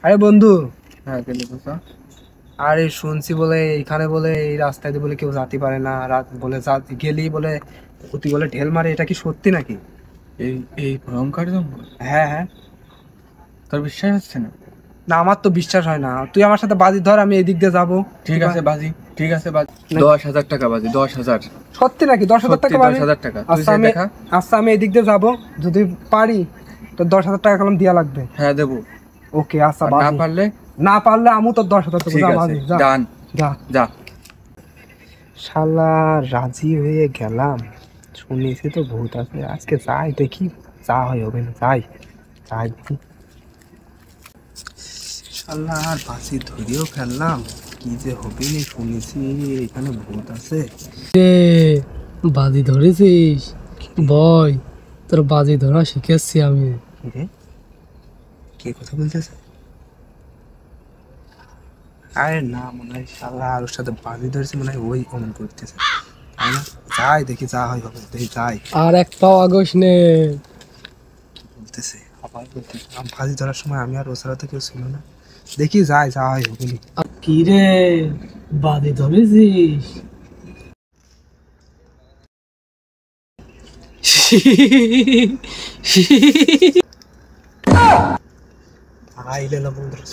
আরে বন্ধু, হ্যাঁ গেলে বুঝা। আরে শুনছি বলে এখানে বলে এই রাস্তায় দিয়ে বলে কেউ যেতে পারে না, রাত বলে গেলেই বলে ক্ষতি বলে ঢেল মারে, এটা কি সত্যি নাকি? এই এই ভয়ঙ্কর জঙ্গল, হ্যাঁ হ্যাঁ। তোর বিশ্বাস হচ্ছে না? না, আমার তো বিশ্বাস হয় না। তুই আমার সাথে বাজি ধর, আমি এদিক দিয়ে যাবো। ঠিক আছে বাজি, ঠিক আছে বাজি। না। 10,000 টাকা বাজি, 10,000। সত্যি নাকি? 10,000 টাকা বাজি? 10,000 টাকা। তুই আচ্ছা যে আমি দেখা। আচ্ছা আমি এদিক দিয়ে যাবো, যদি পারি তো 10,000 টাকা কলম দেওয়া লাগবে। হ্যাঁ দেবো। ওকে আচ্ছা আর না বাজি। পারলে? না পারলে আমু তোর 10,000 টাকা ঠিক যা আছে, বাজি যা ডান। যা। যা। শালা রাজি হয়ে গেলাম, শুনেছি তো ভূত আছে, আজকে যাই দেখি যা হয় হবে না, যাই যাই দেখি। শালা আর বাসি ধরেও ফেললাম, কি যে হবে না, শুনেছি এখানে ভূত আছে। বাজি ধরেছিস? বয়, তোর বাজি ধরা শিখেছি আমি। রে, কে কথা বলতেছে? আরে না, মনে হয় শালা আর ওর সাথে বাজি ধরেছে, মনে হয় ওই অমন করতেছে, তাই না? যাই দেখি যা হয় হবে, দেখি যাই। আর এক পাও আগস নে। বলতেছে আবার বলতেছে, বাজি ধরার সময় আমি আর ওর ছাড়া তো কেউ ছিল না, দেখি যাই যা হয় হবে নি। কি রে, বাজি ধরেছিস? আইলে না বন্ধুরা।